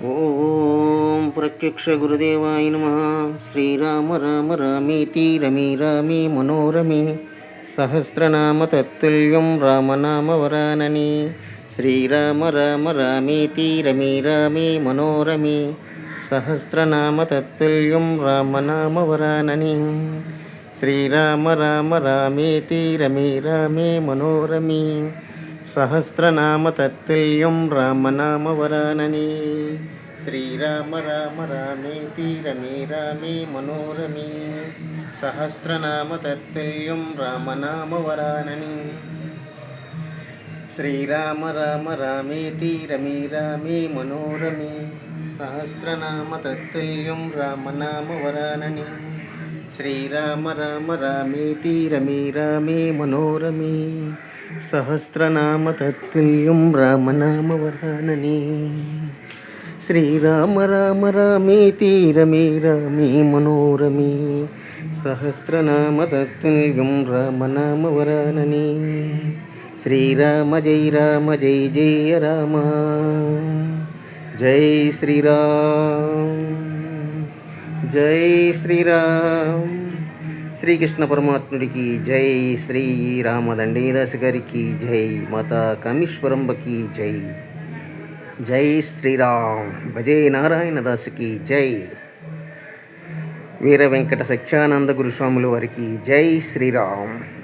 ఓం ప్రత్యక్ష గురుదేవాయ నమః. శ్రీరామ రామ రామేతి రమే రామే మనోరమే సహస్రనామ తత్తుల్యం రామనామ వరానని. శ్రీరామ రామ రామేతి రమే రామే మనోరమే సహస్రనామ తత్తుల్యం రామనామ వరానని. శ్రీరామ రామ రామేతి రమే రామే మనోరమే సహస్రనామ తత్తుల్యం రామనామ వరానని. శ్రీరామ రామ రామేతి రమే రామే మనోరమే సహస్రనామ తత్తుల్యం రామనామ వరానని. శ్రీరామ రామ రామేతి రమే రామే మనోరమే సహస్రనామ తత్తుల్యం రామనామ వరానని. శ్రీరామ రామ రామేతి రమే రామే మనోరమే సహస్రనామ తత్తుల్యం రామనామ వరానని. శ్రీరామ రామ రామేతి రమే రామే మనోరమే సహస్రనామ తత్తుల్యం రామనామ వరానని. శ్రీరామ జై రామ జై జయ రామ. జై శ్రీరామ్, జై శ్రీరామ్. శ్రీకృష్ణ పరమాత్ముడికి జై. శ్రీ రామదండేదాస్ గారికి జై. మాతా కామేశ్వరంబకి జై. జై శ్రీరామ్. భజే నారాయణదాసుకి జై. వీర వెంకట సత్యానంద గురుస్వాముల వారికి జై శ్రీరామ్.